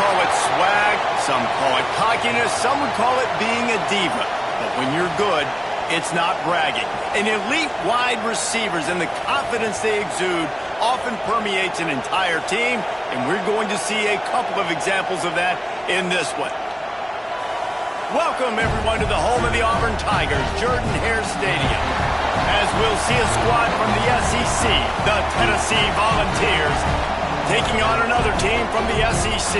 call it swag, some call it cockiness, some would call it being a diva. But when you're good, it's not bragging. And elite wide receivers and the confidence they exude often permeates an entire team, and we're going to see a couple of examples of that in this one. Welcome, everyone, to the home of the Auburn Tigers, Jordan-Hare Stadium, as we'll see a squad from the SEC, the Tennessee Volunteers, taking on another team from the SEC,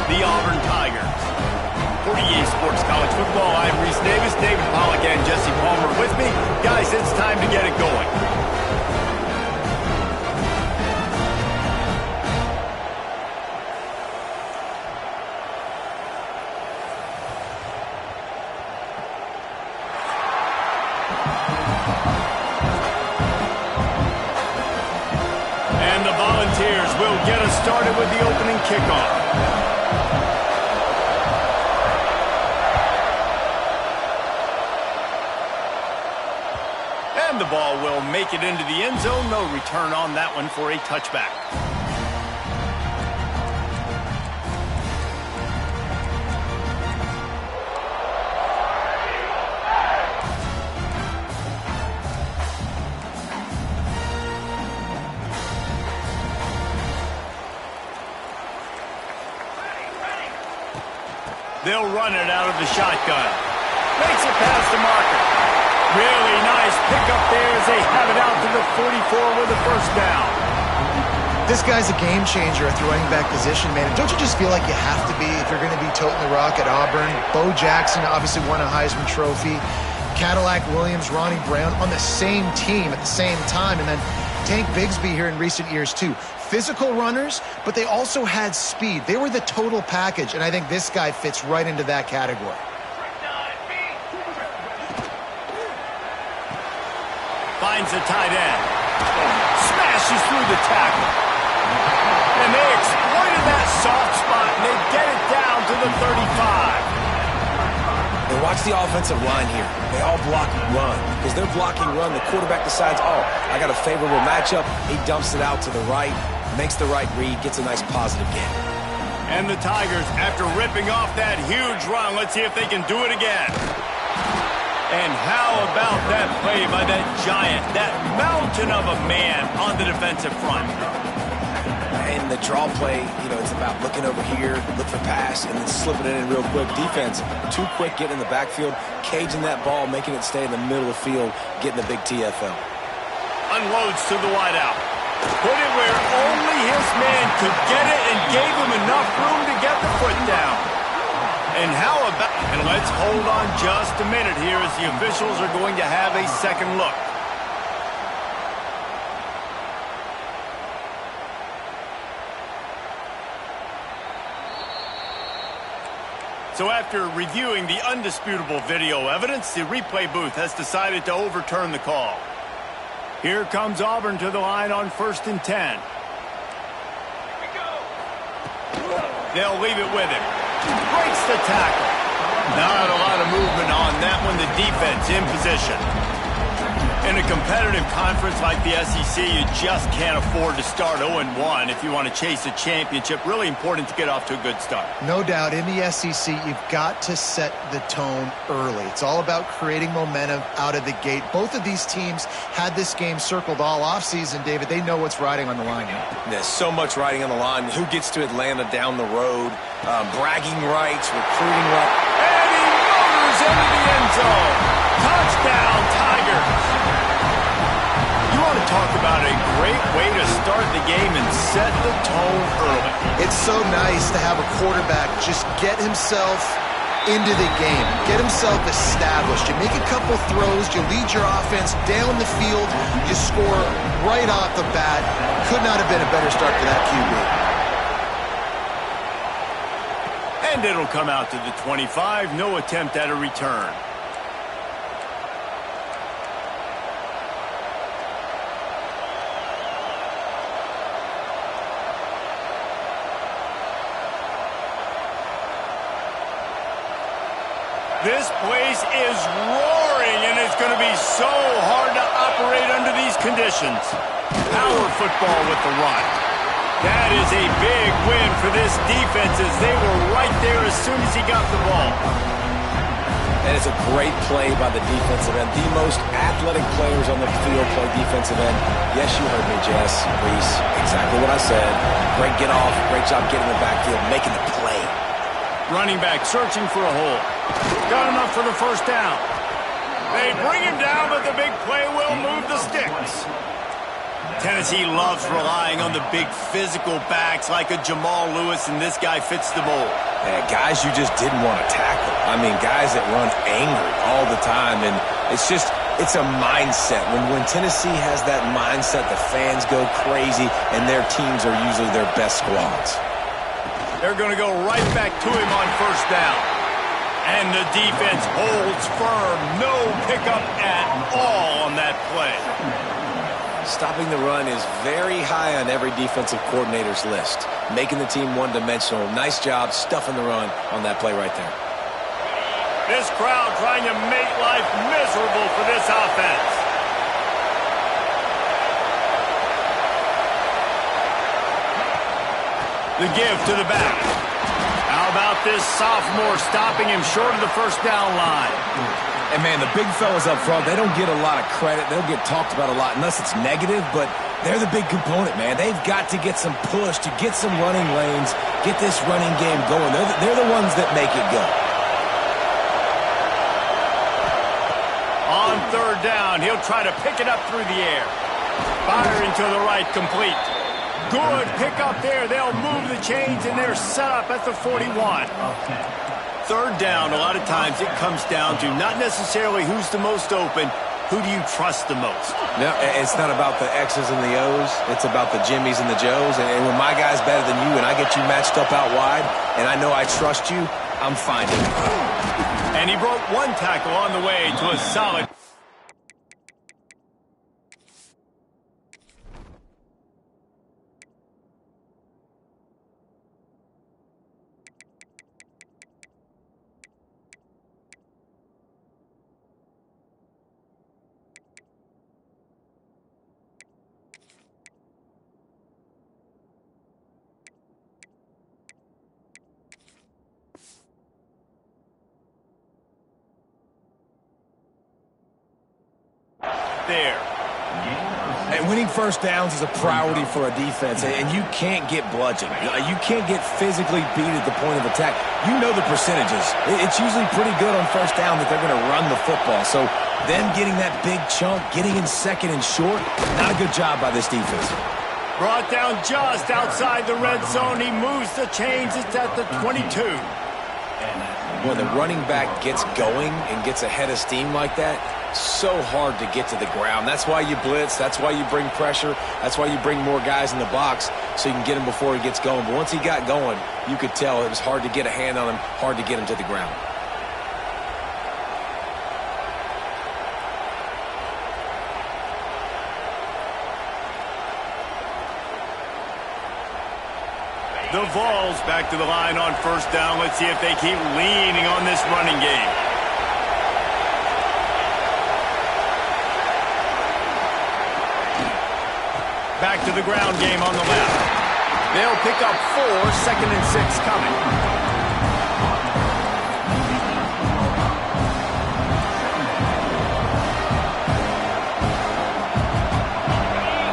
the Auburn Tigers. For EA Sports College Football, I'm Reese Davis, David Pollack, and Jesse Palmer with me. Guys, it's time to get it going. And the Volunteers will get us started with the opening kickoff. And the ball will make it into the end zone. No return on that one for a touchback. They'll run it out of the shotgun. Makes it past the marker. Really nice pickup there as they have it out to the 44 with a first down. This guy's a game changer at the running back position, man. And don't you just feel like you have to be if you're going to be toting the rock at Auburn? Bo Jackson obviously won a Heisman Trophy. Cadillac Williams, Ronnie Brown on the same team at the same time. And then Tank Bigsby here in recent years, too. Physical runners, but they also had speed. They were the total package, and I think this guy fits right into that category. Finds the tight end. Smashes through the tackle. And they exploited that soft spot, and they get it down to the 35. And watch the offensive line here. They all block run. Because they're blocking run, the quarterback decides, oh, I got a favorable matchup. He dumps it out to the right, makes the right read, gets a nice positive gain. And the Tigers, after ripping off that huge run, let's see if they can do it again. And how about that play by that giant, that mountain of a man on the defensive front? And the draw play, it's about looking over here, look for pass, and then slipping it in real quick. Defense, too quick getting in the backfield, caging that ball, making it stay in the middle of the field, getting the big TFL. Unloads to the wideout. Put it where only his man could get it and gave him enough room to get the foot down. And how about, and let's hold on just a minute here as the officials are going to have a second look. So after reviewing the undisputable video evidence, the replay booth has decided to overturn the call. Here comes Auburn to the line on 1st and 10. They'll leave it with him. Breaks the tackle. Not a lot of movement on that one. The defense in position. In a competitive conference like the SEC, you just can't afford to start 0-1 if you want to chase a championship. Really important to get off to a good start. No doubt, in the SEC, you've got to set the tone early. It's all about creating momentum out of the gate. Both of these teams had this game circled all offseason, David. They know what's riding on the line here. There's so much riding on the line. Who gets to Atlanta down the road? Bragging rights, recruiting rights. And he motors into the end zone. Touchdown, Tigers. You want to talk about a great way to start the game and set the tone early. It's so nice to have a quarterback just get himself into the game, get himself established. You make a couple throws, you lead your offense down the field, you score right off the bat. Could not have been a better start for that QB. And it'll come out to the 25. No attempt at a return. This place is roaring, and it's going to be so hard to operate under these conditions. Power football with the run. That is a big win for this defense as they were right there as soon as he got the ball. And it's a great play by the defensive end. The most athletic players on the field play defensive end. Yes, you heard me, Jess, Reese. Exactly what I said. Great get off. Great job getting in the backfield, making the play. Running back searching for a hole. Got enough for the first down. They bring him down, but the big play will move the sticks. Tennessee loves relying on the big physical backs like a Jamal Lewis, and this guy fits the mold. Yeah, guys you just didn't want to tackle. I mean, guys that run angry all the time, and it's a mindset. When Tennessee has that mindset, the fans go crazy, and their teams are usually their best squads. They're going to go right back to him on first down. And the defense holds firm. No pickup at all on that play. Stopping the run is very high on every defensive coordinator's list. Making the team one-dimensional. Nice job stuffing the run on that play right there. This crowd trying to make life miserable for this offense. The give to the back. How about this sophomore stopping him short of the first down line? And, man, the big fellas up front, they don't get a lot of credit. They'll get talked about a lot unless it's negative, but they're the big component, man. They've got to get some push, to get some running lanes, get this running game going. They're the ones that make it go. On third down, he'll try to pick it up through the air. Firing to the right, complete. Good pick up there. They'll move the chains, and they're set up at the 41. Third down, a lot of times it comes down to not necessarily who's the most open, who do you trust the most? No, it's not about the X's and the O's. It's about the Jimmies and the Joes. And when my guy's better than you and I get you matched up out wide and I know I trust you, I'm finding it. And he broke one tackle on the way to a solid. There. And winning first downs is a priority for a defense, and you can't get bludgeoned. You can't get physically beat at the point of attack. You know the percentages. It's usually pretty good on first down that they're going to run the football. So them getting that big chunk, getting in second and short, not a good job by this defense. Brought down just outside the red zone. He moves the chains. It's at the 22. When the running back gets going and gets ahead of steam like that, so hard to get to the ground. That's why you blitz. That's why you bring pressure. That's why you bring more guys in the box so you can get him before he gets going. But once he got going, you could tell it was hard to get a hand on him, hard to get him to the ground. The Vols back to the line on first down. Let's see if they keep leaning on this running game. Back to the ground game on the left. They'll pick up 4, second and 6 coming.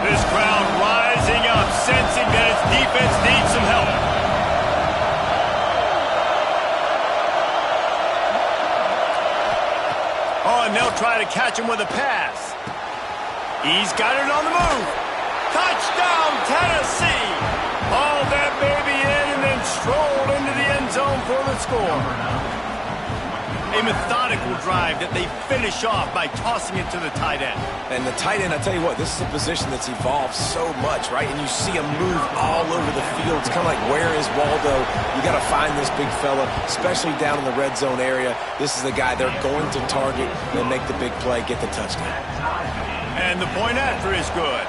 This crowd rising up, sensing that its defense needs some help. Oh, and they'll try to catch him with a pass. He's got it on the move. Touchdown, Tennessee! Haul that baby in and then stroll into the end zone for the score. A methodical drive that they finish off by tossing it to the tight end. And the tight end, I tell you what, this is a position that's evolved so much, right? And you see him move all over the field. It's kind of like, where is Waldo? You got to find this big fella, especially down in the red zone area. This is the guy they're going to target and make the big play, get the touchdown. And the point after is good.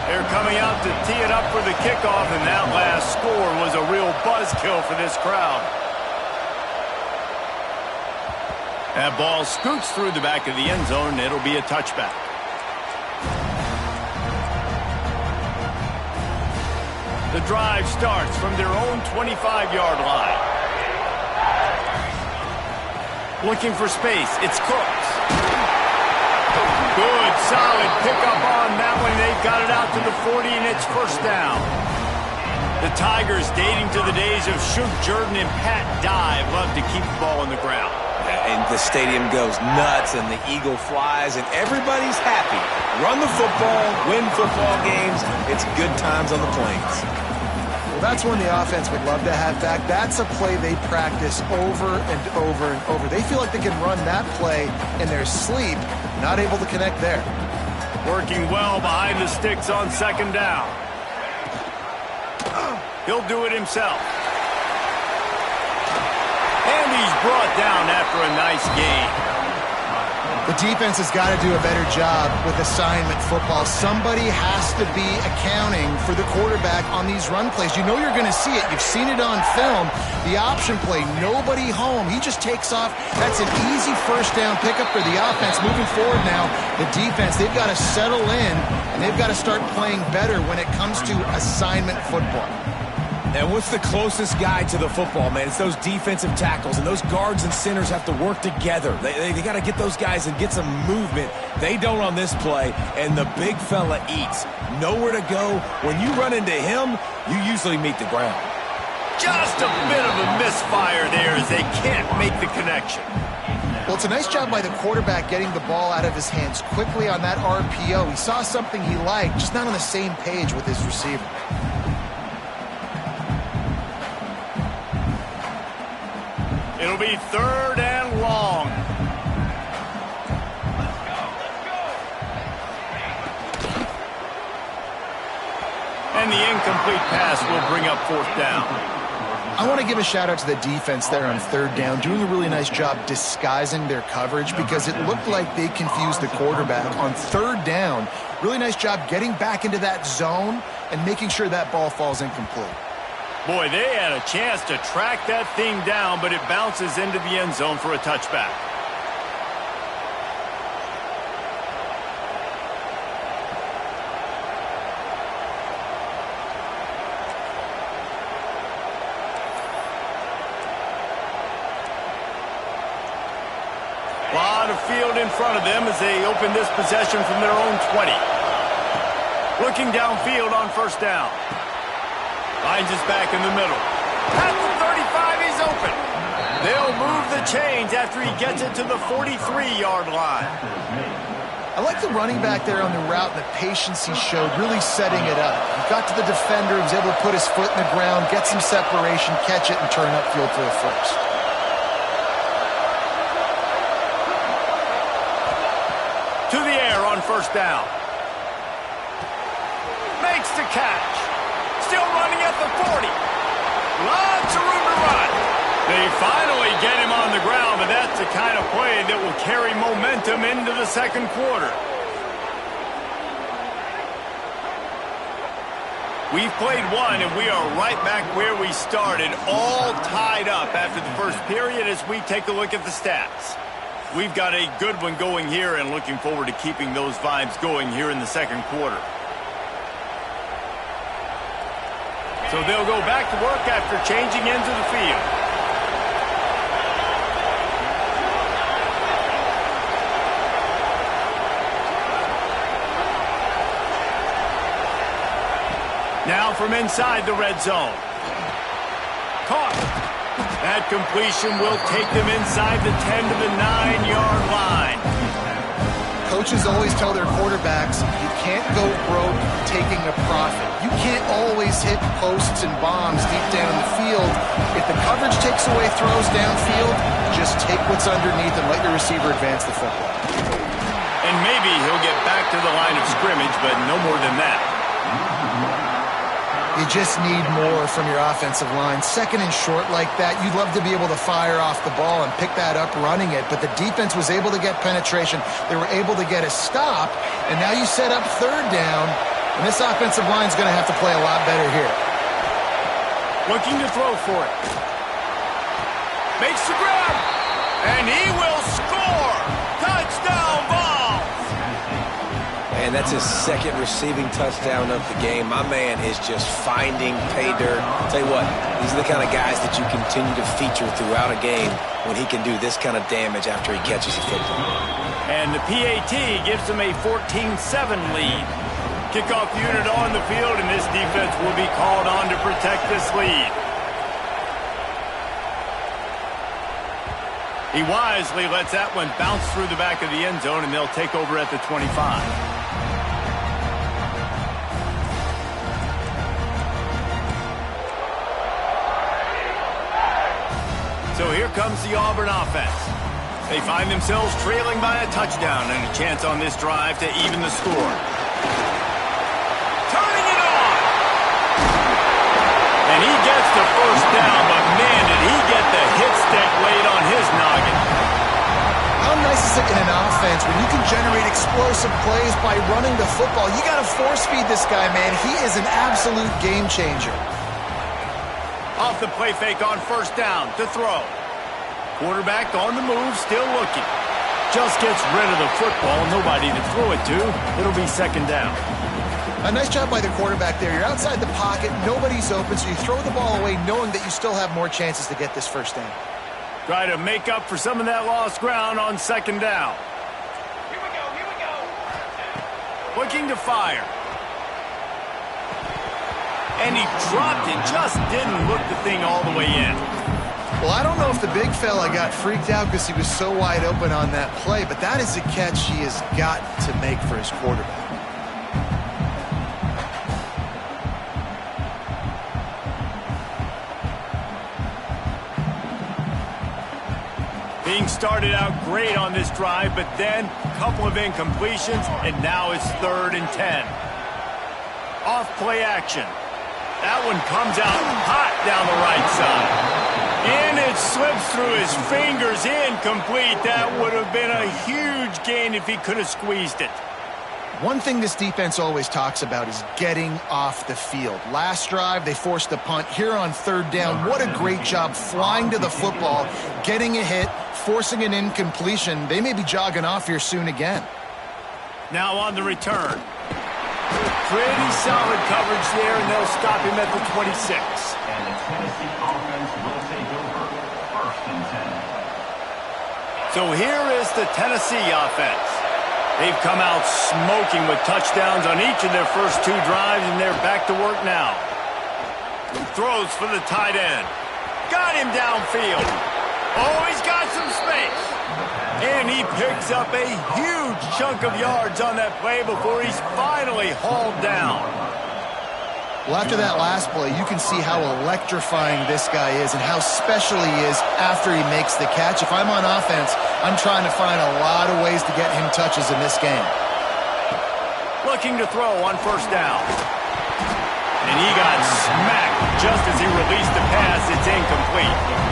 They're coming out to tee it up for the kickoff, and that last score was a real buzzkill for this crowd. That ball scoots through the back of the end zone, and it'll be a touchback. The drive starts from their own 25-yard line. Looking for space. It's Cooks. Good, solid pickup on that one. They've got it out to the 40, and it's first down. The Tigers, dating to the days of Shug Jordan and Pat Dye, love to keep the ball on the ground. And the stadium goes nuts, and the eagle flies, and everybody's happy. Run the football, win football games. It's good times on the plains. Well, that's one the offense would love to have back. That's a play they practice over and over and over. They feel like they can run that play in their sleep, not able to connect there. Working well behind the sticks on second down. He'll do it himself. And he's brought down after a nice gain. The defense has got to do a better job with assignment football. Somebody has to be accounting for the quarterback on these run plays. You know you're going to see it. You've seen it on film. The option play, nobody home. He just takes off. That's an easy first down pickup for the offense. Moving forward now, the defense, they've got to settle in, and they've got to start playing better when it comes to assignment football. And what's the closest guy to the football, man? It's those defensive tackles, and those guards and centers have to work together. They got to get those guys and get some movement. They don't on this play, and the big fella eats. Nowhere to go. When you run into him, you usually meet the ground. Just a bit of a misfire there as they can't make the connection. Well, it's a nice job by the quarterback getting the ball out of his hands quickly on that RPO. He saw something he liked, just not on the same page with his receiver. It'll be third and long. And the incomplete pass will bring up fourth down. I want to give a shout out to the defense there on third down, doing a really nice job disguising their coverage because it looked like they confused the quarterback on third down. Really nice job getting back into that zone and making sure that ball falls incomplete. Boy, they had a chance to track that thing down, but it bounces into the end zone for a touchback. A lot of field in front of them as they open this possession from their own 20. Looking downfield on first down. Finds his back in the middle. At the 35, he's open. They'll move the chains after he gets it to the 43-yard line. I like the running back there on the route and the patience he showed, really setting it up. He got to the defender, he was able to put his foot in the ground, get some separation, catch it, and turn upfield for the first. To the air on first down. Makes the catch. Still running at the 40. Lots of room to run. They finally get him on the ground, but that's the kind of play that will carry momentum into the second quarter. We've played one, and we are right back where we started, all tied up after the first period as we take a look at the stats. We've got a good one going here and looking forward to keeping those vibes going here in the second quarter. So they'll go back to work after changing into the field. Now from inside the red zone. Caught. That completion will take them inside the 10 to the 9-yard line. Coaches always tell their quarterbacks, you can't go broke taking a profit. You can't always hit posts and bombs deep down the field. If the coverage takes away throws downfield, just take what's underneath and let your receiver advance the football. And maybe he'll get back to the line of scrimmage, but no more than that. You just need more from your offensive line. Second and short like that, you'd love to be able to fire off the ball and pick that up running it, but the defense was able to get penetration. They were able to get a stop, and now you set up third down, and this offensive line is going to have to play a lot better here. Looking to throw for it. Makes the grab, and he will score. Touchdown, Vols. And that's his second receiving touchdown of the game. My man is just finding pay dirt. Tell you what, these are the kind of guys that you continue to feature throughout a game when he can do this kind of damage after he catches the football. And the PAT gives them a 14-7 lead. Kickoff unit on the field, and this defense will be called on to protect this lead. He wisely lets that one bounce through the back of the end zone, and they'll take over at the 25. So here comes the Auburn offense. They find themselves trailing by a touchdown and a chance on this drive to even the score. Turning it on! And he gets the first down, but man, did he get the hit stick laid on his noggin. How nice is it in an offense when you can generate explosive plays by running the football? You got to force feed this guy, man. He is an absolute game changer. Off the play fake on first down to throw. Quarterback on the move, still looking. Just gets rid of the football, nobody to throw it to. It'll be second down. A nice job by the quarterback there. You're outside the pocket, nobody's open, so you throw the ball away knowing that you still have more chances to get this first down. Try to make up for some of that lost ground on second down. Here we go. Looking to fire. And he dropped it, just didn't look the thing all the way in. Well, I don't know if the big fella got freaked out because he was so wide open on that play, but that is a catch he has got to make for his quarterback. Being started out great on this drive, but then a couple of incompletions, and now it's 3rd and 10. Off play action. That one comes out hot down the right side. And it slips through his fingers, incomplete. That would have been a huge gain if he could have squeezed it. One thing this defense always talks about is getting off the field. Last drive, they forced a punt. Here on 3rd down, what a great job flying to the football, getting a hit, forcing an incompletion. They may be jogging off here soon again. Now on the return. Pretty solid coverage there, and they'll stop him at the 26. And the Tennessee offense will take over 1st and 10. So here is the Tennessee offense. They've come out smoking with touchdowns on each of their first 2 drives, and they're back to work now. Throws for the tight end. Got him downfield. Oh, he's got some space. And he picks up a huge chunk of yards on that play before he's finally hauled down. Well, after that last play, you can see how electrifying this guy is and how special he is after he makes the catch. If I'm on offense, I'm trying to find a lot of ways to get him touches in this game. Looking to throw on first down. And he got smacked just as he released the pass. It's incomplete.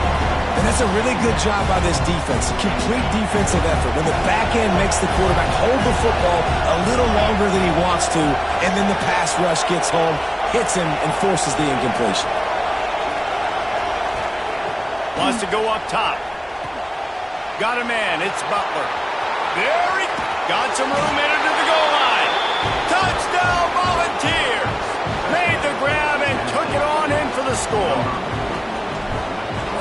And that's a really good job by this defense. Complete defensive effort. When the back end makes the quarterback hold the football a little longer than he wants to, and then the pass rush gets home, hits him, and forces the incompletion. Wants to go up top. Got a man. It's Butler. There he got some room in it to the goal line. Touchdown Volunteers. Made the grab and took it on in for the score.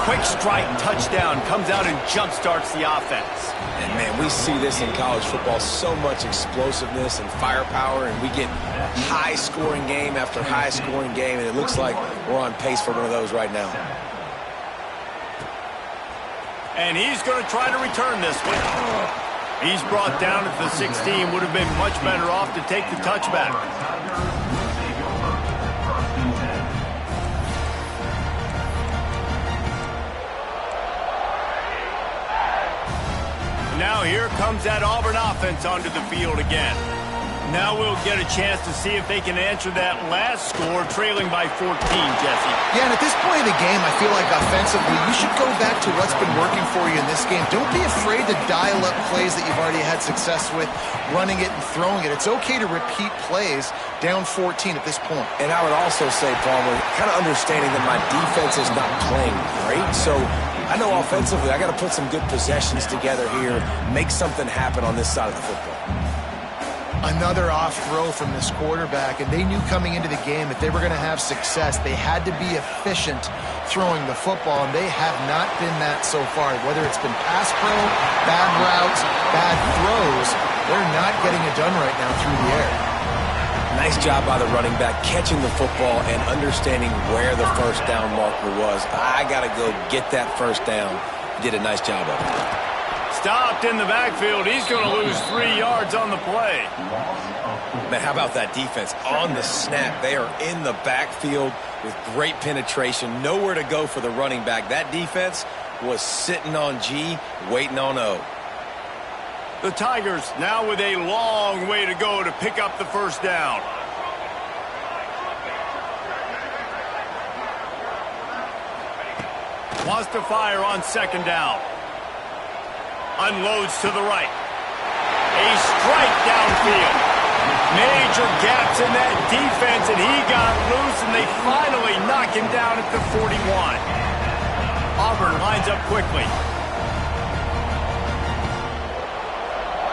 Quick strike touchdown comes out and jump-starts the offense. And, man, we see this in college football, so much explosiveness and firepower, and we get high-scoring game after high-scoring game, and it looks like we're on pace for one of those right now. And he's going to try to return this one. He's brought down at the 16. Would have been much better off to take the touchback. Now here comes that Auburn offense onto the field again. Now we'll get a chance to see if they can answer that last score, trailing by 14, Jesse. Yeah, and at this point of the game, I feel like offensively, you should go back to what's been working for you in this game. Don't be afraid to dial up plays that you've already had success with, running it and throwing it. It's okay to repeat plays down 14 at this point. And I would also say, Palmer, kind of understanding that my defense is not playing great, so I know offensively I got to put some good possessions together here, make something happen on this side of the football. Another off throw from this quarterback, and they knew coming into the game if they were going to have success, they had to be efficient throwing the football, and they have not been that so far. Whether it's been pass pro, bad routes, bad throws, they're not getting it done right now through the air. Nice job by the running back catching the football and understanding where the first down marker was. I got to go get that first down. He did a nice job of it. Stopped in the backfield. He's going to lose 3 yards on the play. Man, how about that defense on the snap? They are in the backfield with great penetration. Nowhere to go for the running back. That defense was sitting on G, waiting on O. The Tigers now with a long way to go to pick up the first down. Wants to fire on second down. Unloads to the right. A strike downfield. Major gaps in that defense, and he got loose, and they finally knock him down at the 41. Auburn lines up quickly.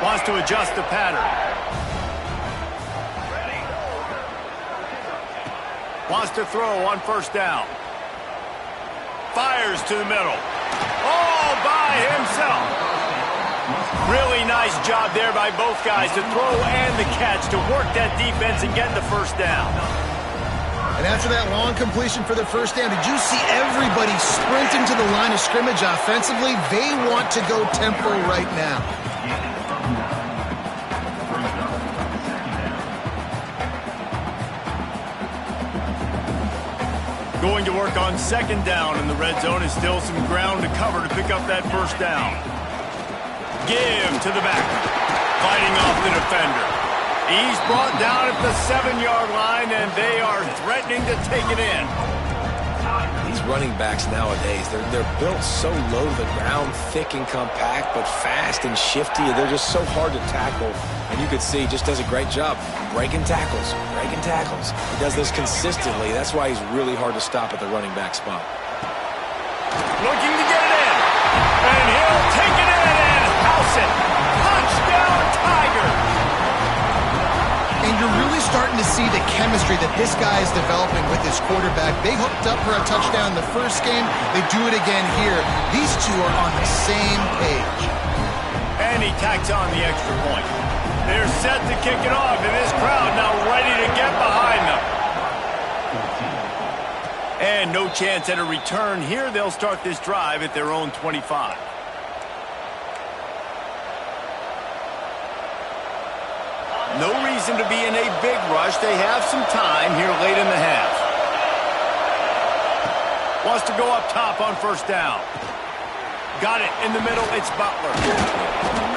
Wants to adjust the pattern. Wants to throw on first down. Fires to the middle. All by himself. Really nice job there by both guys to throw and the catch to work that defense and get the first down. And after that long completion for the first down, did you see everybody sprinting to the line of scrimmage offensively? They want to go tempo right now. Going to work on second down in the red zone is still some ground to cover to pick up that first down. Give to the back, fighting off the defender. He's brought down at the 7-yard line, and they are threatening to take it in. These running backs nowadays, they're built so low to the ground, thick and compact, but fast and shifty. They're just so hard to tackle. And you could see he just does a great job breaking tackles, breaking tackles. He does this consistently. That's why he's really hard to stop at the running back spot. Looking to get it in, and he'll take it in and house it. Touchdown, Tigers! And you're really starting to see the chemistry that this guy is developing with his quarterback. They hooked up for a touchdown in the first game. They do it again here. These two are on the same page. And he tacks on the extra point. They're set to kick it off, and this crowd now ready to get behind them. And no chance at a return here. They'll start this drive at their own 25. No reason to be in a big rush. They have some time here late in the half. Wants to go up top on first down. Got it in the middle. It's Butler.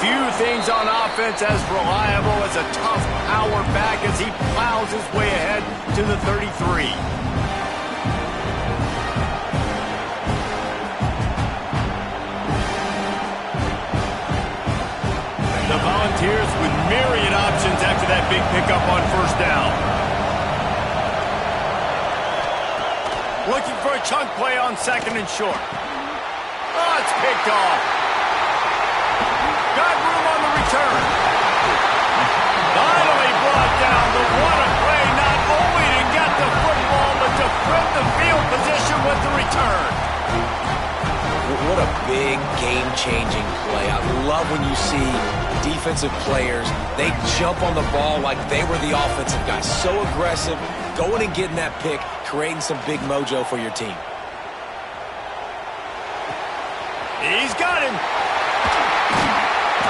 Few things on offense as reliable as a tough power back as he plows his way ahead to the 33. The Volunteers with myriad options after that big pickup on first down. Looking for a chunk play on second and short. Oh, it's picked off. Got room on the return. Finally brought down. The what a play, not only to get the football, but to flip the field position with the return. What a big game-changing play. I love when you see defensive players, they jump on the ball like they were the offensive guys. So aggressive, going and getting that pick, creating some big mojo for your team. He's got him.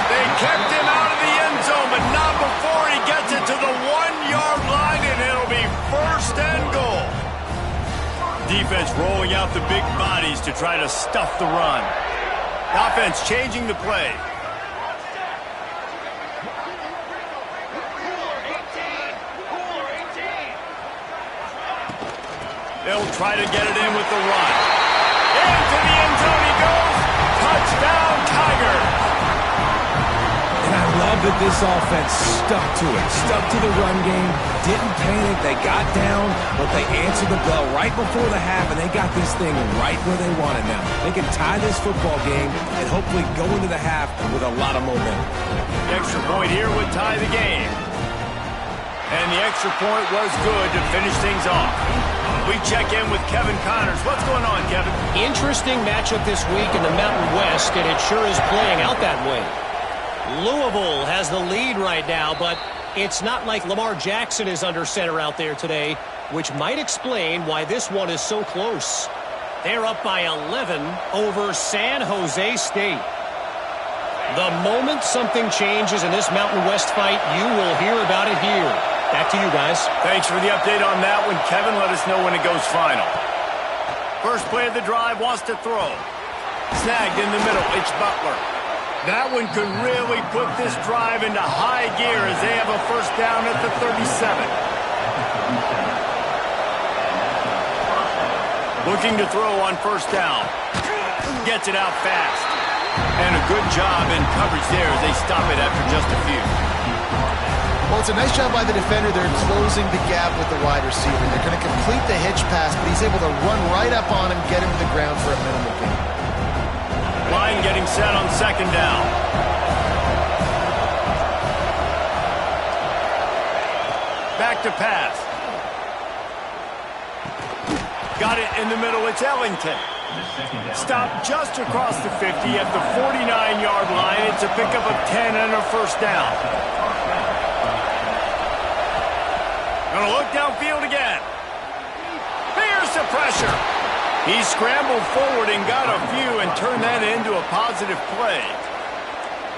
They kept him out of the end zone, but not before he gets it to the 1-yard line, and it'll be first and goal. Defense rolling out the big bodies to try to stuff the run. Offense changing the play. They'll try to get it in with the run. Into the end zone he goes. Touchdown, Tigers. And I love that this offense stuck to it. Stuck to the run game. Didn't panic. They got down, but they answered the bell right before the half, and they got this thing right where they want it now. They can tie this football game and hopefully go into the half with a lot of momentum. The extra point here would tie the game. And the extra point was good to finish things off. We check in with Kevin Connors. What's going on, Kevin? Interesting matchup this week in the Mountain West, and it sure is playing out that way. Louisville has the lead right now, but it's not like Lamar Jackson is under center out there today, which might explain why this one is so close. They're up by 11 over San Jose State. The moment something changes in this Mountain West fight, you will hear about it here. Back to you guys. Thanks for the update on that one, Kevin. Let us know when it goes final. First play of the drive, wants to throw. Snagged in the middle, it's Butler. That one could really put this drive into high gear as they have a first down at the 37. Looking to throw on first down. Gets it out fast. And a good job in coverage there as they stop it after just a few. Well, it's a nice job by the defender. They're closing the gap with the wide receiver. They're going to complete the hitch pass, but he's able to run right up on him, get him to the ground for a minimal gain. Line getting set on second down. Back to pass. Got it in the middle. It's Ellington. Stopped just across the 50 at the 49-yard line. It's a pickup of 10 and a first down. Gonna look downfield again. Here's the pressure. He scrambled forward and got a few and turned that into a positive play.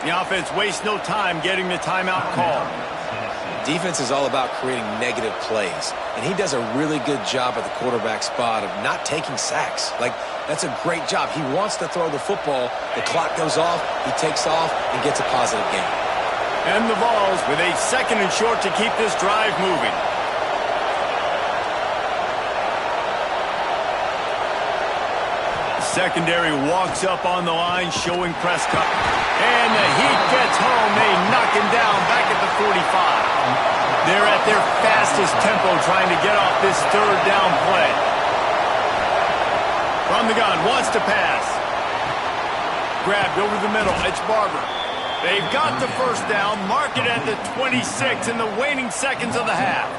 The offense wastes no time getting the timeout call. Defense is all about creating negative plays, and he does a really good job at the quarterback spot of not taking sacks. Like, that's a great job. He wants to throw the football. The clock goes off, he takes off, and gets a positive gain. And the Vols with a second and short to keep this drive moving. Secondary walks up on the line, showing Prescott. And the heat gets home. They knock him down back at the 45. They're at their fastest tempo trying to get off this third down play. From the gun, wants to pass. Grabbed over the middle. It's Barber. They've got the first down. Mark it at the 26 in the waning seconds of the half.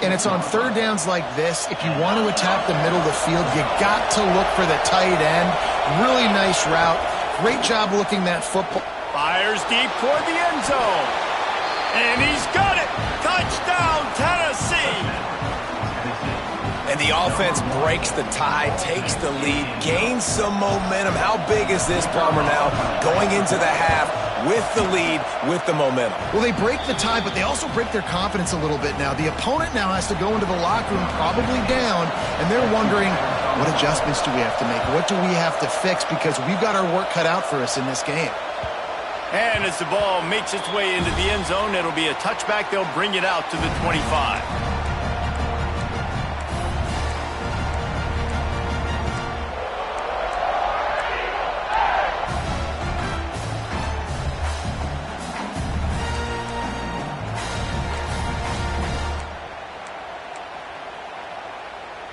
And it's on third downs like this. If you want to attack the middle of the field, you got to look for the tight end. Really nice route. Great job looking that football. Fires deep toward the end zone. And he's got it. Touchdown, Tennessee. And the offense breaks the tie, takes the lead, gains some momentum. How big is this, Palmer, now? Going into the half with the lead, with the momentum. Well, they break the tie, but they also break their confidence a little bit now. The opponent now has to go into the locker room probably down, and they're wondering, what adjustments do we have to make? What do we have to fix? Because we've got our work cut out for us in this game. And as the ball makes its way into the end zone, it'll be a touchback. They'll bring it out to the 25.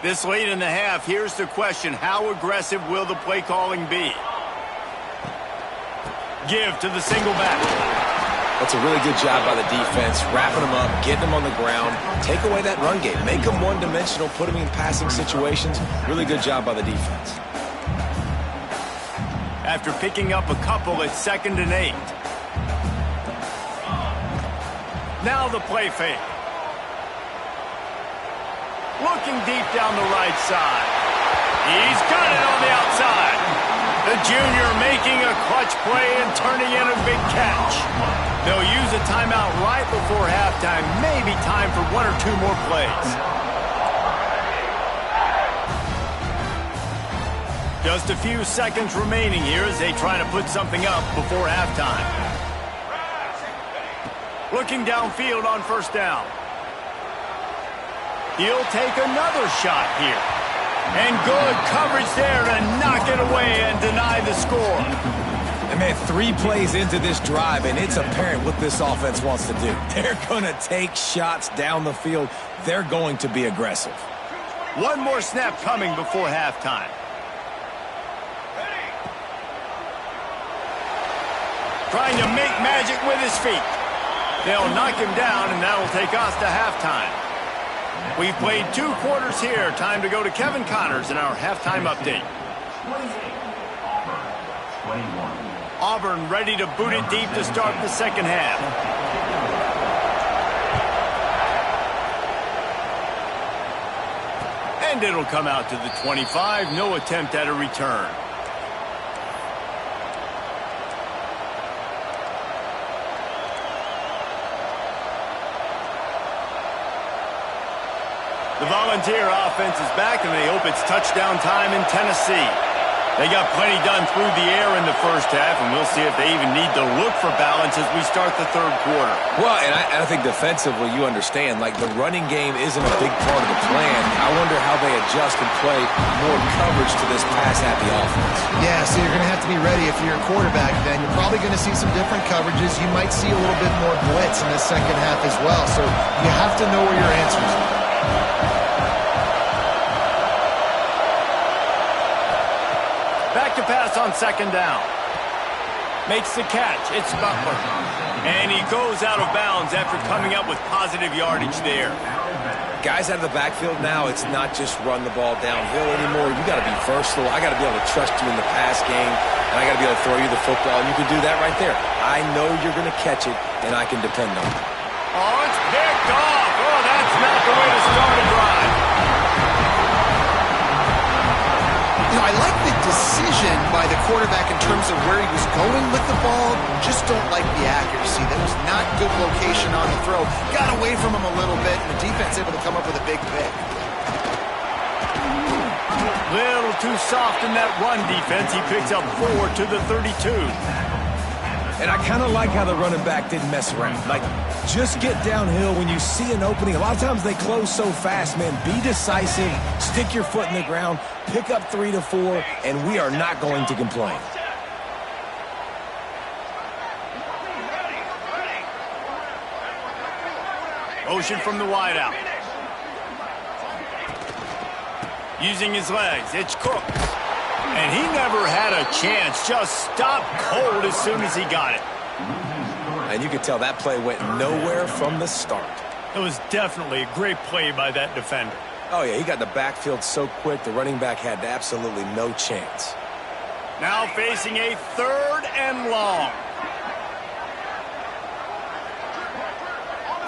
This late in the half, here's the question. How aggressive will the play calling be? Give to the single back. That's a really good job by the defense, wrapping them up, getting them on the ground, take away that run game, make them one-dimensional, put them in passing situations. Really good job by the defense. After picking up a couple, it's 2nd and 8. Now the play fake. Looking deep down the right side. He's got it on the outside. The junior making a clutch play and turning in a big catch. They'll use a timeout right before halftime. Maybe time for 1 or 2 more plays. Just a few seconds remaining here as they try to put something up before halftime. Looking downfield on first down. He'll take another shot here. And good coverage there to knock it away and deny the score. And man, 3 plays into this drive, and it's apparent what this offense wants to do. They're going to take shots down the field. They're going to be aggressive. One more snap coming before halftime. Trying to make magic with his feet. They'll knock him down, and that'll take us to halftime. We've played 2 quarters here. Time to go to Kevin Connors in our halftime update. 28, Auburn, 21. Auburn ready to boot it deep to start the second half. And it'll come out to the 25. No attempt at a return. The Volunteer offense is back, and they hope it's touchdown time in Tennessee. They got plenty done through the air in the first half, and we'll see if they even need to look for balance as we start the third quarter. Well, and I think defensively, you understand, like the running game isn't a big part of the plan. I wonder how they adjust and play more coverage to this pass-happy offense. Yeah, so you're going to have to be ready if you're a quarterback then. You're probably going to see some different coverages. You might see a little bit more blitz in the second half as well, so you have to know where your answers are. Back to pass on second down. Makes the catch. It's Butler. And he goes out of bounds after coming up with positive yardage there. Guys out of the backfield now, it's not just run the ball downhill anymore. You got to be versatile. I got to be able to trust you in the pass game, and I got to be able to throw you the football, and you can do that right there. I know you're going to catch it, and I can depend on it. Oh, it's picked off. Oh, that's not the way to start a drive. You know, I like the decision by the quarterback in terms of where he was going with the ball. Just don't like the accuracy. That was not good location on the throw. Got away from him a little bit, and the defense able to come up with a big pick. Little too soft in that run defense. He picks up 4 to the 32. And I kind of like how the running back didn't mess around. Like, just get downhill when you see an opening. A lot of times they close so fast, man. Be decisive, stick your foot in the ground, pick up 3 to 4, and we are not going to complain. Motion from the wideout. Using his legs, it's Cook. And he never had a chance. Just stopped cold as soon as he got it. And you could tell that play went nowhere from the start. It was definitely a great play by that defender. Oh, yeah, he got in the backfield so quick, the running back had absolutely no chance. Now facing a 3rd and long.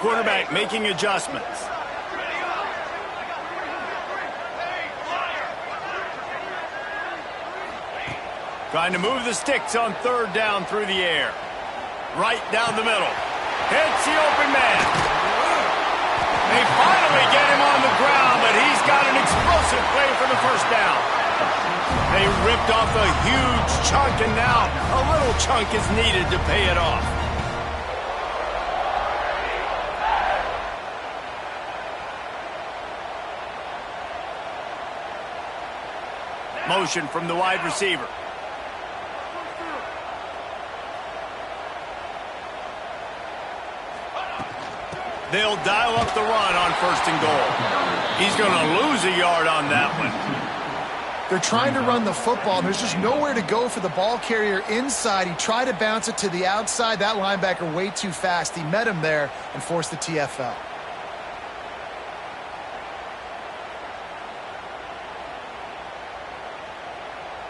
Quarterback making adjustments. Trying to move the sticks on 3rd down through the air. Right down the middle. Hits the open man. They finally get him on the ground, but he's got an explosive play for the first down. They ripped off a huge chunk, and now a little chunk is needed to pay it off. Motion from the wide receiver. They'll dial up the run on 1st and goal. He's going to lose a yard on that one. They're trying to run the football, and there's just nowhere to go for the ball carrier inside. He tried to bounce it to the outside. That linebacker way too fast. He met him there and forced the TFL.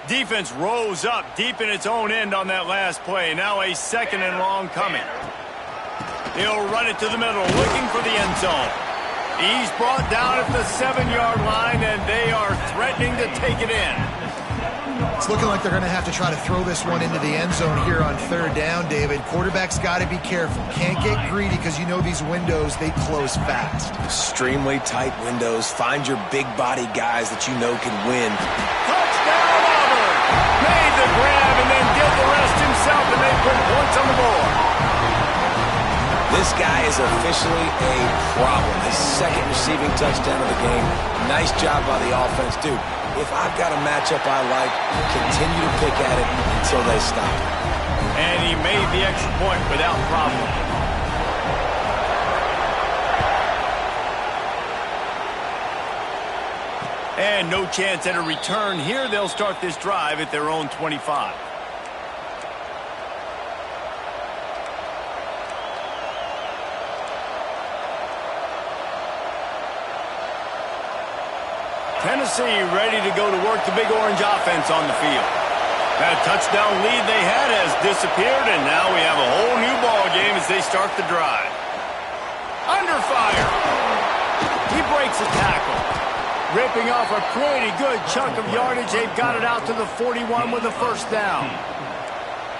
Defense rose up deep in its own end on that last play. Now a 2nd and long coming. He'll run it to the middle, looking for the end zone. He's brought down at the 7-yard line, and they are threatening to take it in. It's looking like they're going to have to try to throw this one into the end zone here on 3rd down, David. Quarterback's got to be careful. Can't get greedy because you know these windows, they close fast. Extremely tight windows. Find your big-body guys that you know can win. Touchdown, Auburn! Made the grab and then did the rest himself, and they put points on the board. This guy is officially a problem. His 2nd receiving touchdown of the game. Nice job by the offense. Dude, if I've got a matchup I like, continue to pick at it until they stop. And he made the extra point without problem. And no chance at a return here. They'll start this drive at their own 25. Tennessee ready to go to work the Big Orange offense on the field. That touchdown lead they had has disappeared, and now we have a whole new ball game as they start the drive. Under fire. He breaks a tackle. Ripping off a pretty good chunk of yardage. They've got it out to the 41 with a first down.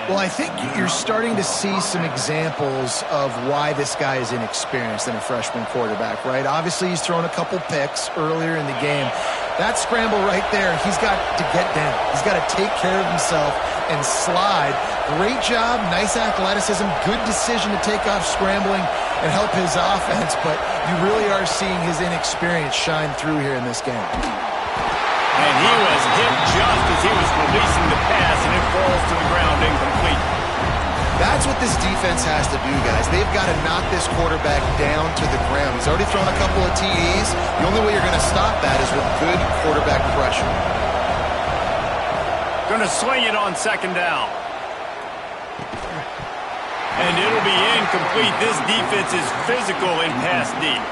Well, I think you're starting to see some examples of why this guy is inexperienced in a freshman quarterback, right? Obviously, he's thrown a couple picks earlier in the game. That scramble right there, he's got to get down. He's got to take care of himself and slide. Great job, nice athleticism, good decision to take off scrambling and help his offense, but you really are seeing his inexperience shine through here in this game. And he was hit just as he was releasing the pass, and it falls to the ground incomplete. That's what this defense has to do, guys. They've got to knock this quarterback down to the ground. He's already thrown a couple of TDs. The only way you're going to stop that is with good quarterback pressure. Going to swing it on second down. And it'll be incomplete. This defense is physical in pass deep.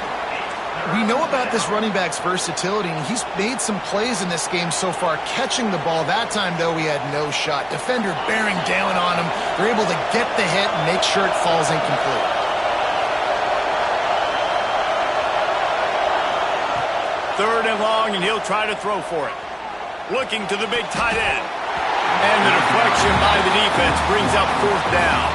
We know about this running back's versatility, and he's made some plays in this game so far, catching the ball. That time, though, he had no shot. Defender bearing down on him. They're able to get the hit and make sure it falls incomplete. Third and long, and he'll try to throw for it. Looking to the big tight end. And the deflection by the defense brings up fourth down.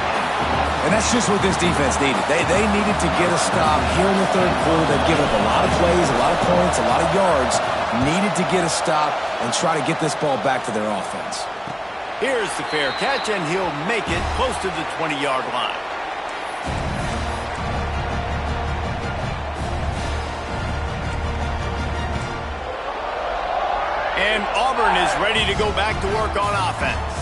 And that's just what this defense needed. They needed to get a stop here in the third quarter. They've given up a lot of plays, a lot of points, a lot of yards. Needed to get a stop and try to get this ball back to their offense. Here's the fair catch, and he'll make it close to the 20-yard line. And Auburn is ready to go back to work on offense.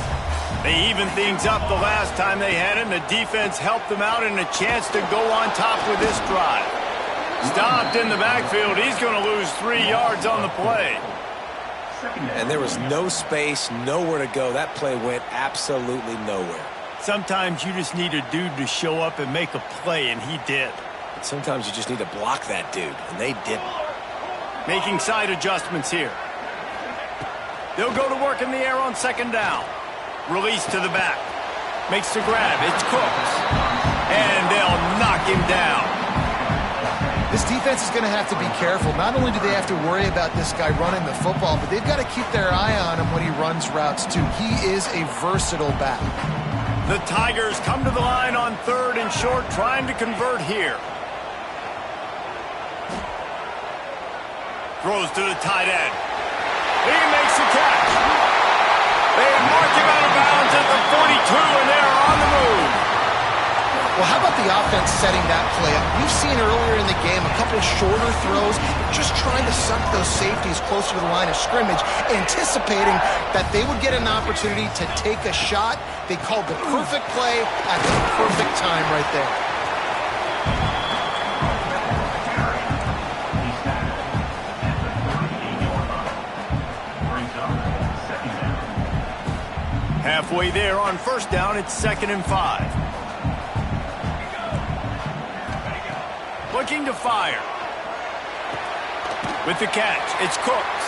They evened things up the last time they had it, and the defense helped them out and a chance to go on top with this drive. Stopped in the backfield. He's going to lose 3 yards on the play. And there was no space, nowhere to go. That play went absolutely nowhere. Sometimes you just need a dude to show up and make a play, and he did. Sometimes you just need to block that dude, and they didn't. Making side adjustments here. They'll go to work in the air on second down. Release to the back. Makes the grab. It's Cooks. And they'll knock him down. This defense is going to have to be careful. Not only do they have to worry about this guy running the football, but they've got to keep their eye on him when he runs routes, too. He is a versatile back. The Tigers come to the line on third and short, trying to convert here. Throws to the tight end. He makes the catch. They mark him out of bounds at the 42, and they're on the move. Well, how about the offense setting that play up? We've seen earlier in the game a couple shorter throws, just trying to suck those safeties closer to the line of scrimmage, anticipating that they would get an opportunity to take a shot. They called the perfect play at the perfect time right there. Halfway there on first down, it's 2nd and 5. Looking to fire. With the catch, it's Cooks.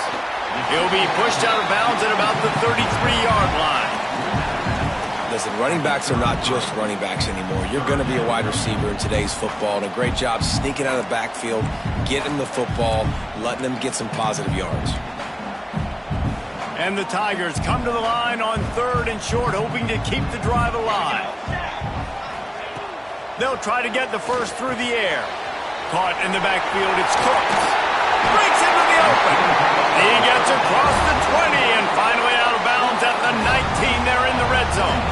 He'll be pushed out of bounds at about the 33-yard line. Listen, running backs are not just running backs anymore. You're going to be a wide receiver in today's football, and a great job sneaking out of the backfield, getting the football, letting them get some positive yards. And the Tigers come to the line on third and short, hoping to keep the drive alive. They'll try to get the first through the air. Caught in the backfield, it's Cooks. Breaks into the open. He gets across the 20 and finally out of bounds at the 19 there in the red zone.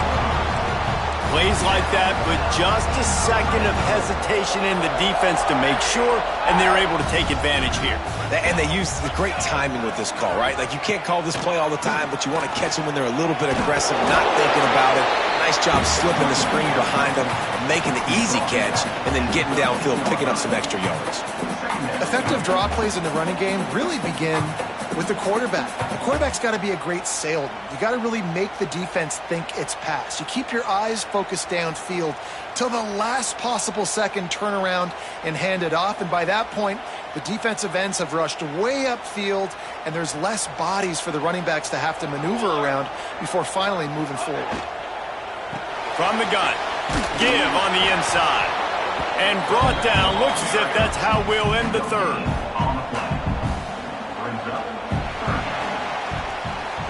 Plays like that with just a second of hesitation in the defense to make sure, and they're able to take advantage here. And they use the great timing with this call, right? Like, you can't call this play all the time, but you want to catch them when they're a little bit aggressive, not thinking about it. Nice job slipping the screen behind them, making the easy catch, and then getting downfield, picking up some extra yards. Effective draw plays in the running game really begin with the quarterback. The quarterback's got to be a great salesman. You got to really make the defense think it's pass. You keep your eyes focused downfield till the last possible second, turn around and hand it off. And by that point, The defensive ends have rushed way upfield, and there's less bodies for the running backs to have to maneuver around before finally moving forward. From the gun, give on the inside. And brought down, looks as if that's how we'll end the third.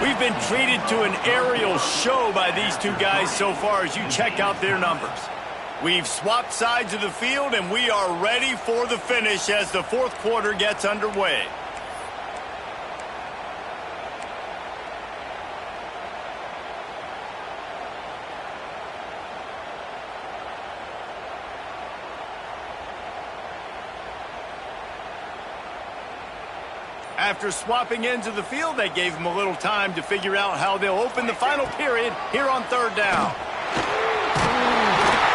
We've been treated to an aerial show by these two guys so far as you check out their numbers. We've swapped sides of the field, and we are ready for the finish as the fourth quarter gets underway. After swapping ends of the field, they gave them a little time to figure out how they'll open the final period here on third down.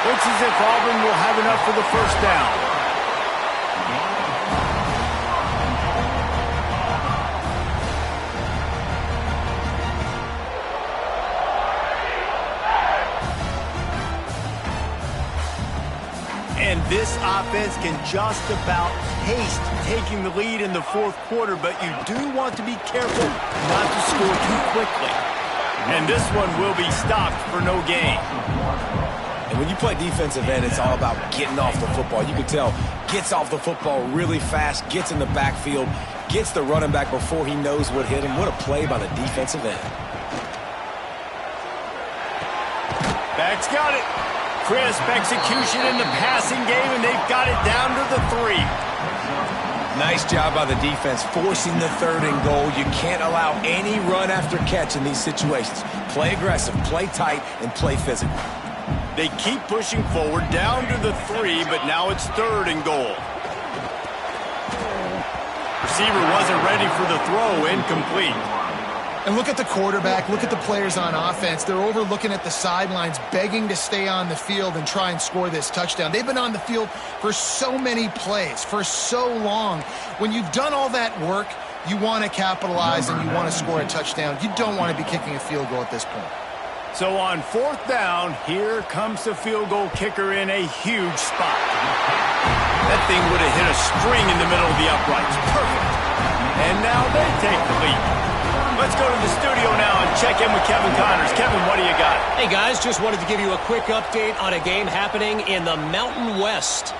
Looks as if Auburn will have enough for the first down. And this offense can just about haste taking the lead in the fourth quarter, but you do want to be careful not to score too quickly. And this one will be stopped for no gain. And when you play defensive end, it's all about getting off the football. You can tell, gets off the football really fast, gets in the backfield, gets the running back before he knows what hit him. What a play by the defensive end. Back's got it. Crisp execution in the passing game, and they've got it down to the 3. Nice job by the defense, forcing the third and goal. You can't allow any run after catch in these situations. Play aggressive, play tight, and play physical. They keep pushing forward down to the 3, but now it's third and goal. Receiver wasn't ready for the throw, incomplete. And look at the quarterback, look at the players on offense. They're over looking at the sidelines, begging to stay on the field and try and score this touchdown. They've been on the field for so many plays, for so long. When you've done all that work, you want to capitalize and you want to score a touchdown. You don't want to be kicking a field goal at this point. So on fourth down, here comes the field goal kicker in a huge spot. That thing would have hit a string in the middle of the uprights. Perfect. And now they take the lead. Let's go to the studio now and check in with Kevin Connors. Kevin, what do you got? Hey, guys, just wanted to give you a quick update on a game happening in the Mountain West.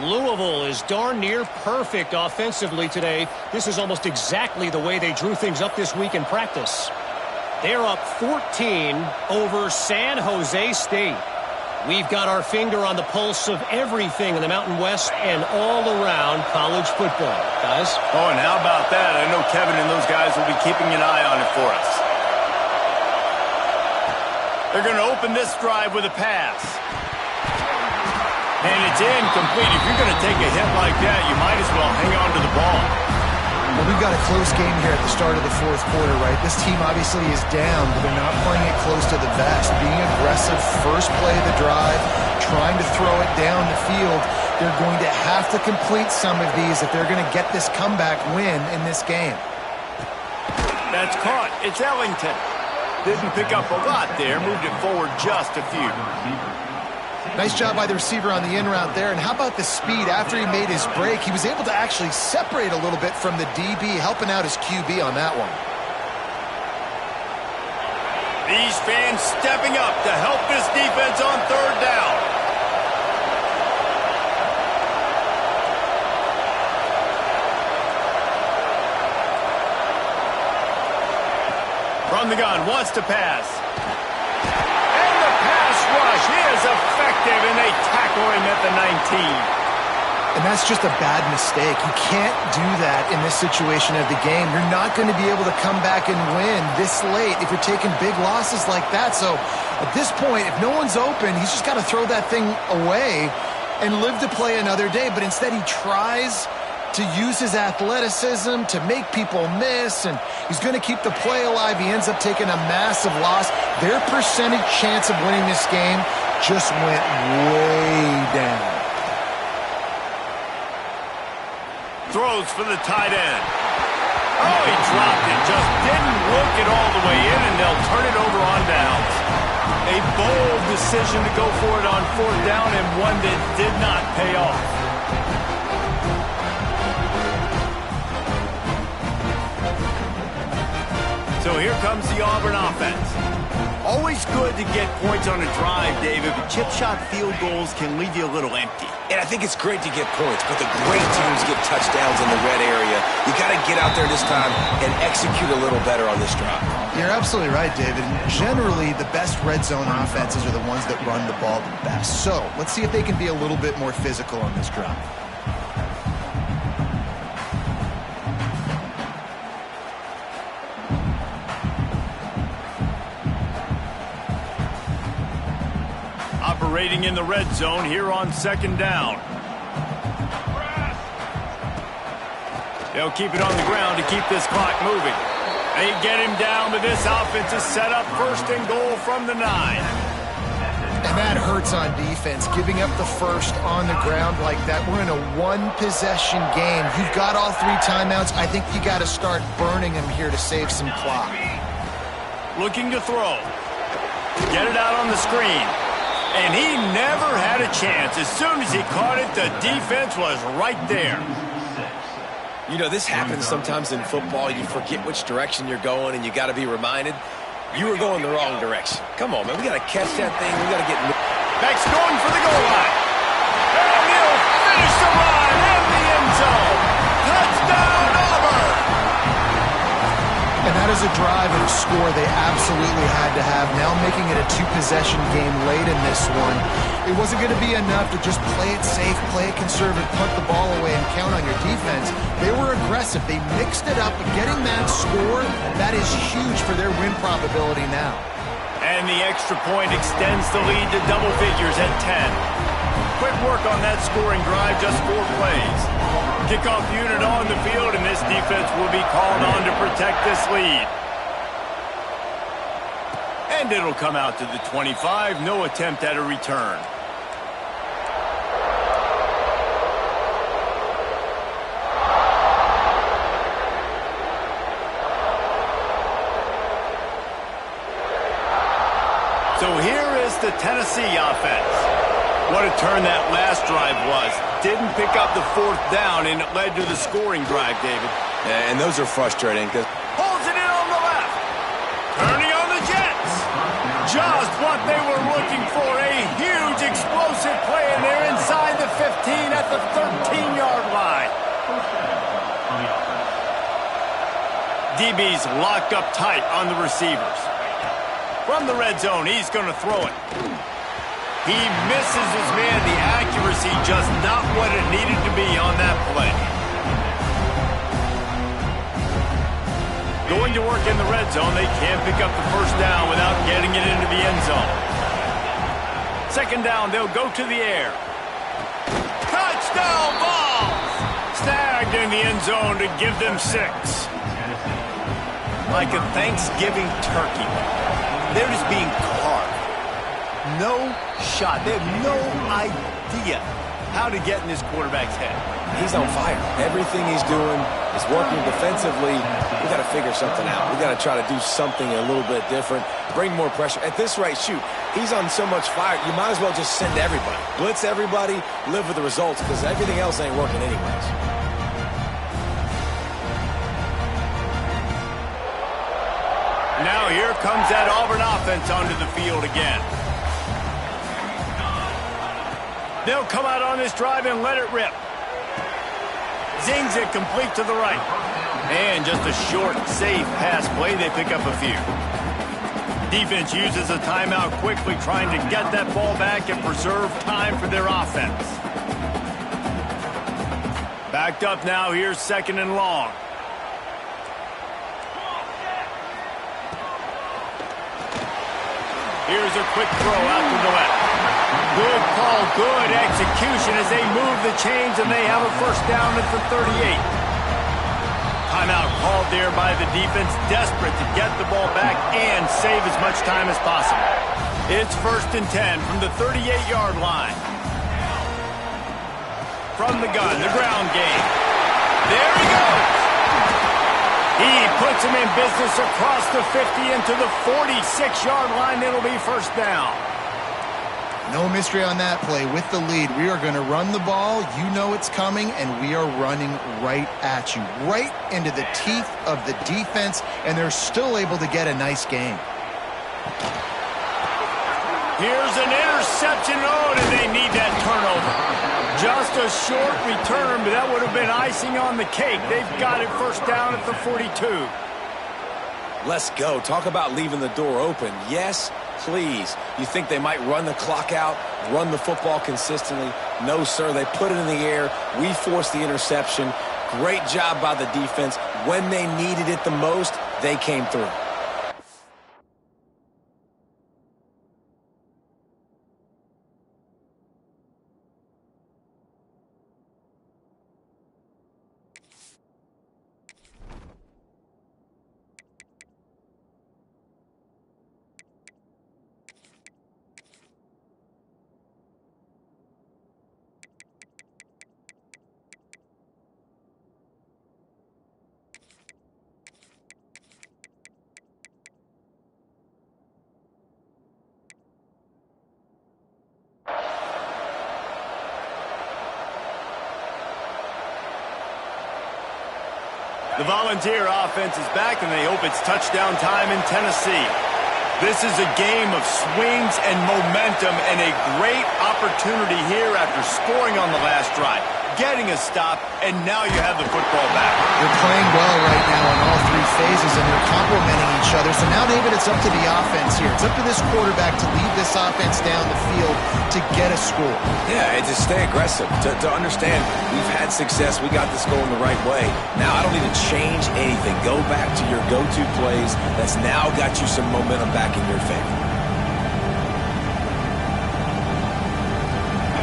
Louisville is darn near perfect offensively today. This is almost exactly the way they drew things up this week in practice. They're up 14 over San Jose State. We've got our finger on the pulse of everything in the Mountain West and all around college football. Guys? Oh, and how about that? I know Kevin and those guys will be keeping an eye on it for us. They're going to open this drive with a pass. And it's incomplete. If you're going to take a hit like that, you might as well hang on to the ball. Well, we've got a close game here at the start of the fourth quarter, right? This team obviously is down, but they're not playing it close to the vest. Being aggressive, first play of the drive, trying to throw it down the field. They're going to have to complete some of these if they're going to get this comeback win in this game. That's caught. It's Ellington. Didn't pick up a lot there. Moved it forward just a few. Nice job by the receiver on the in route there. And how about the speed? After he made his break, he was able to actually separate a little bit from the DB, helping out his QB on that one. These fans stepping up to help this defense on third down. From the gun, wants to pass. And the pass rush is effective, and they tackle him at the 19. And that's just a bad mistake. You can't do that in this situation of the game. You're not going to be able to come back and win this late if you're taking big losses like that. So at this point, if no one's open, he's just got to throw that thing away and live to play another day. But instead he tries to use his athleticism to make people miss, and he's going to keep the play alive. He ends up taking a massive loss. Their percentage chance of winning this game just went way down. Throws for the tight end. Oh, he dropped it. Just didn't look it all the way in, and they'll turn it over on downs. A bold decision to go for it on fourth down, and one that did not pay off. comes the Auburn offense. Always good to get points on a drive, David, but chip shot field goals can leave you a little empty. And I think it's great to get points, but the great teams get touchdowns in the red area. You got to get out there this time and execute a little better on this drive. You're absolutely right, David. Generally, the best red zone offenses are the ones that run the ball the best. So let's see if they can be a little bit more physical on this drive. Operating in the red zone here on second down. They'll keep it on the ground to keep this clock moving. They get him down, but this offense is set up first and goal from the 9. And that hurts on defense, giving up the first on the ground like that. We're in a one-possession game. You've got all 3 timeouts. I think you got to start burning them here to save some clock. Looking to throw. Get it out on the screen. And he never had a chance. As soon as he caught it, the defense was right there. You know, this happens sometimes in football. You forget which direction you're going, and you got to be reminded you were going the wrong direction. Come on, man. We got to catch that thing. We got to get Beck's going for the goal line. And he'll finish the run in the end zone. Touchdown, Auburn! And that is a drive and a score they absolutely had to have. Now making it a 2-possession game late in this one. It wasn't going to be enough to just play it safe, play it conservative, punt the ball away, and count on your defense. They were aggressive. They mixed it up. Getting that score, that is huge for their win probability now. And the extra point extends the lead to double figures at 10. Quick work on that scoring drive, just 4 plays. Kickoff unit on the field, and this defense will be called on to protect this lead. And it'll come out to the 25. No attempt at a return. So here is the Tennessee offense. What a turn that last drive was. Didn't pick up the 4th down, and it led to the scoring drive, David. Yeah, and those are frustrating because Holds it in on the left. Turning on the Jets. Just what they were looking for. A huge explosive play, and they're inside the 15 at the 13-yard line. DB's locked up tight on the receivers. From the red zone, he's going to throw it. He misses his man. The accuracy just not what it needed to be on that play. Going to work in the red zone, they can't pick up the first down without getting it into the end zone. Second down, they'll go to the air. Touchdown ball! Snagged in the end zone to give them 6. Like a Thanksgiving turkey. They're just being carved. No shot. They have no idea how to get in this quarterback's head. he's on fire. Everything he's doing is working defensively. We got to figure something out. We got to try to do something a little bit different, bring more pressure. At this rate, shoot, he's on so much fire, you might as well just send everybody. Blitz everybody, live with the results, because everything else ain't working anyways. Now here comes that Auburn offense onto the field again. They'll come out on this drive and let it rip. Zings it complete to the right. And just a short, safe pass play. They pick up a few. Defense uses a timeout quickly, trying to get that ball back and preserve time for their offense. Backed up now. Here's second and long. Here's a quick throw out to the left. Good call, good execution as they move the chains, and they have a first down at the 38. Timeout called there by the defense, desperate to get the ball back and save as much time as possible. It's 1st and 10 from the 38-yard line. From the gun, the ground game. There he goes. He puts him in business across the 50 into the 46-yard line. It'll be first down. No mystery on that play. With the lead, we are going to run the ball. You know it's coming, and we are running right at you, right into the teeth of the defense, and they're still able to get a nice gain. Here's an interception. Oh, and they need that turnover. Just a short return, but that would have been icing on the cake. They've got it first down at the 42. Let's go. Talk about leaving the door open. Yes, please. You think they might run the clock out, run the football consistently? No, sir. They put it in the air. We forced the interception. Great job by the defense. When they needed it the most, they came through. The Volunteer offense is back, and they hope it's touchdown time in Tennessee. This is a game of swings and momentum, and a great opportunity here after scoring on the last drive, getting a stop, and now you have the football back. They're playing well right now in all three phases, and they're complementing each other. So now, David, it's up to the offense here. It's up to this quarterback to lead this offense down the field to get a score. Yeah, and to stay aggressive, to understand we've had success, we got this going the right way. Now I don't need to change anything. Go back to your go-to plays. That's now got you some momentum back in your favor.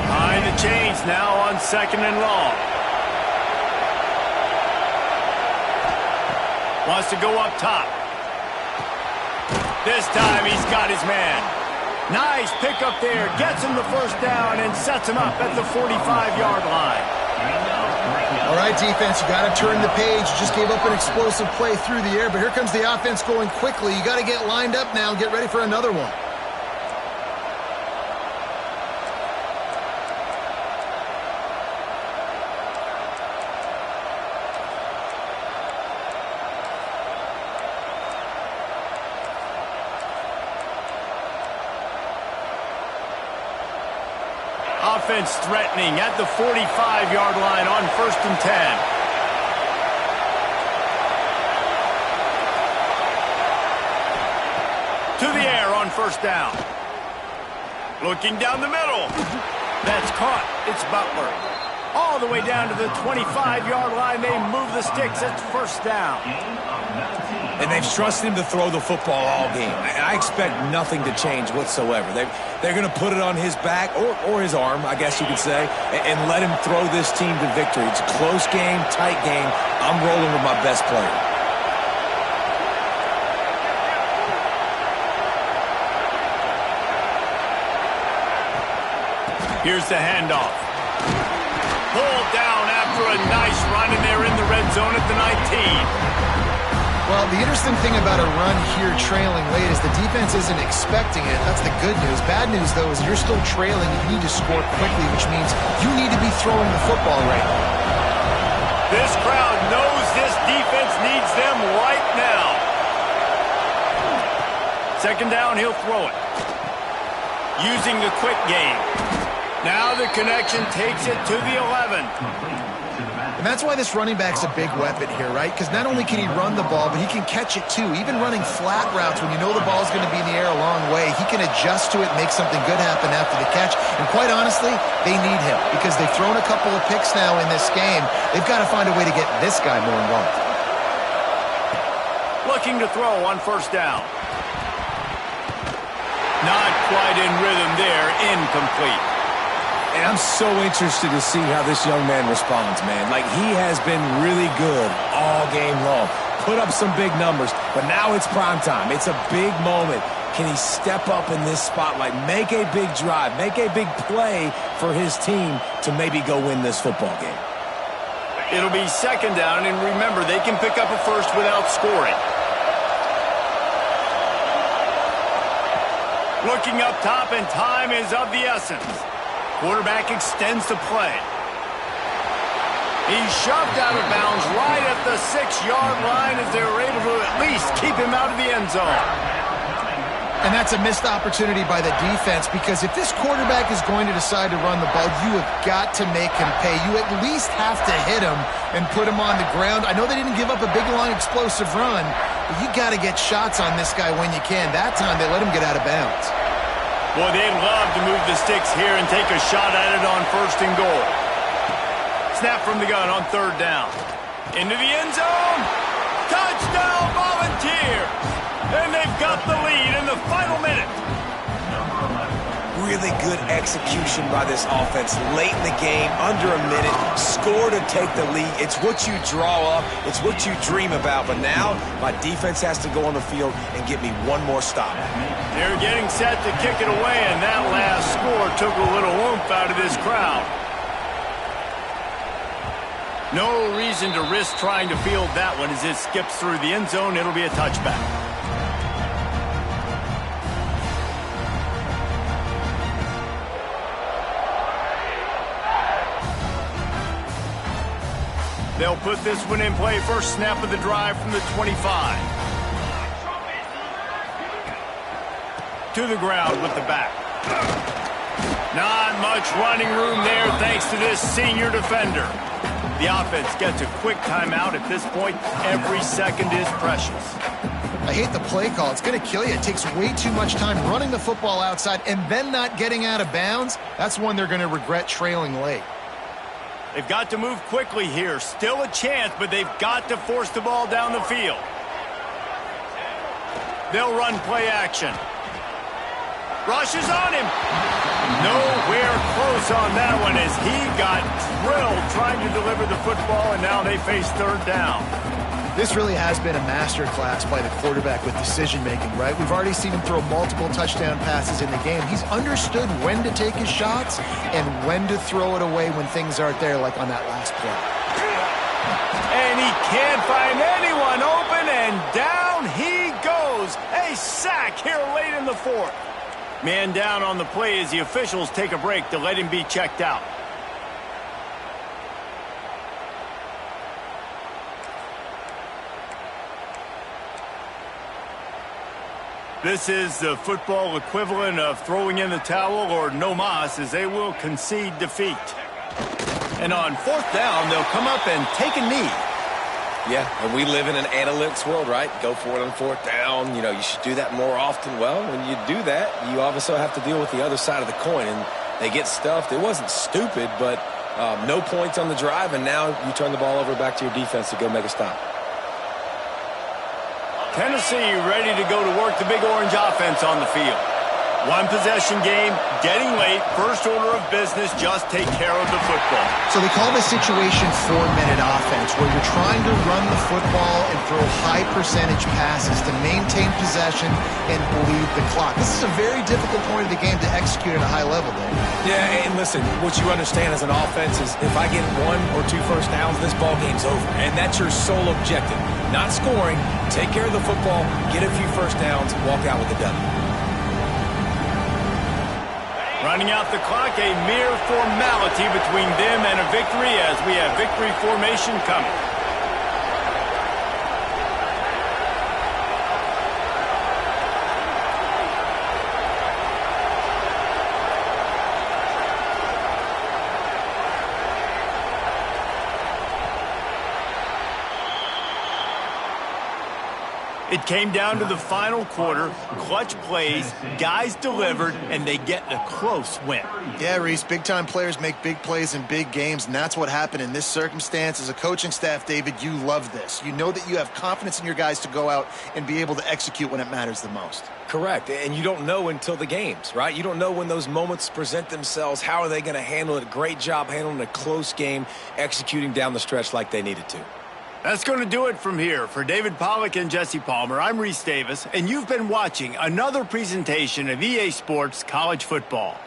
Behind the chains now on 2nd and long. Wants to go up top. This time he's got his man. Nice pickup there. Gets him the first down and sets him up at the 45-yard line. All right, defense, you got to turn the page. You just gave up an explosive play through the air, but here comes the offense going quickly. You got to get lined up now and get ready for another one. Offense threatening at the 45-yard line on 1st and 10. To the air on 1st down. Looking down the middle. That's caught. It's Butler. All the way down to the 25-yard line. They move the sticks. It's 1st down. And they've trusted him to throw the football all game. I expect nothing to change whatsoever. They're going to put it on his back, or his arm, I guess you could say, and let him throw this team to victory. It's a close game, tight game. I'm rolling with my best player. Here's the handoff. Pulled down after a nice run, and they're in the red zone at the 19. Well, the interesting thing about a run here trailing late is the defense isn't expecting it. That's the good news. Bad news, though, is you're still trailing. You need to score quickly, which means you need to be throwing the football right now. This crowd knows this defense needs them right now. 2nd down, he'll throw it. Using the quick game. Now the connection takes it to the 11. And that's why this running back's a big weapon here, right? Because not only can he run the ball, but he can catch it too. Even running flat routes when you know the ball's going to be in the air a long way, he can adjust to it and make something good happen after the catch. And quite honestly, they need him because they've thrown a couple of picks now in this game. They've got to find a way to get this guy more involved. Looking to throw on 1st down. Not quite in rhythm there. Incomplete. And I'm so interested to see how this young man responds, man. Like, he has been really good all game long. Put up some big numbers, but now it's prime time. It's a big moment. Can he step up in this spotlight, make a big drive, make a big play for his team to maybe go win this football game? It'll be 2nd down, and remember, they can pick up a first without scoring. Looking up top, and time is of the essence. Quarterback extends the play. He's shoved out of bounds right at the 6-yard line as they were able to at least keep him out of the end zone. And that's a missed opportunity by the defense, because if this quarterback is going to decide to run the ball, you have got to make him pay. You at least have to hit him and put him on the ground. I know they didn't give up a big, long, explosive run, but you got to get shots on this guy when you can. That time, they let him get out of bounds. Boy, they'd love to move the sticks here and take a shot at it on 1st and goal. Snap from the gun on 3rd down. Into the end zone. Touchdown, Volunteers! And they've got the lead in the final minute. Really good execution by this offense late in the game, under a minute, score to take the lead. It's what you draw up. It's what you dream about. But now my defense has to go on the field and get me one more stop. They're getting set to kick it away, and that last score took a little oomph out of this crowd. No reason to risk trying to field that one as it skips through the end zone. It'll be a touchback. They'll put this one in play. First snap of the drive from the 25. To the ground with the back. Not much running room there thanks to this senior defender. The offense gets a quick timeout. At this point, every second is precious. I hate the play call. It's going to kill you. It takes way too much time running the football outside and then not getting out of bounds. That's one they're going to regret trailing late. They've got to move quickly here. Still a chance, but they've got to force the ball down the field. They'll run play action. Rushes on him. Nowhere close on that one as he got drilled trying to deliver the football, and now they face 3rd down. This really has been a master class by the quarterback with decision-making, right? We've already seen him throw multiple touchdown passes in the game. He's understood when to take his shots and when to throw it away when things aren't there, like on that last play. And he can't find anyone open, and down he goes. A sack here late in the 4th. Man down on the play as the officials take a break to let him be checked out. This is the football equivalent of throwing in the towel or no mas, as they will concede defeat. And on 4th down, they'll come up and take a knee. Yeah, and we live in an analytics world, right? Go for it on 4th down. You know, you should do that more often. Well, when you do that, you obviously have to deal with the other side of the coin, and they get stuffed. It wasn't stupid, but no points on the drive, and now you turn the ball over back to your defense to go make a stop. Tennessee ready to go to work the Big Orange offense on the field. One possession game, getting late, first order of business, just take care of the football. So they call this situation 4-minute offense, where you're trying to run the football and throw high percentage passes to maintain possession and bleed the clock. This is a very difficult point of the game to execute at a high level, Dave. Yeah, and listen, what you understand as an offense is if I get 1 or 2 first downs, this ball game's over. And that's your sole objective. Not scoring, take care of the football, get a few first downs, walk out with a W. Running out the clock, a mere formality between them and a victory as we have victory formation coming. It came down to the final quarter, clutch plays, guys delivered, and they get a close win. Yeah, Reese, big-time players make big plays in big games, and that's what happened in this circumstance. As a coaching staff, David, you love this. You know that you have confidence in your guys to go out and be able to execute when it matters the most. Correct, and you don't know until the games, right? You don't know when those moments present themselves. How are they going to handle it? Great job handling a close game, executing down the stretch like they needed to. That's going to do it from here. For David Pollack and Jesse Palmer, I'm Reese Davis, and you've been watching another presentation of EA Sports College Football.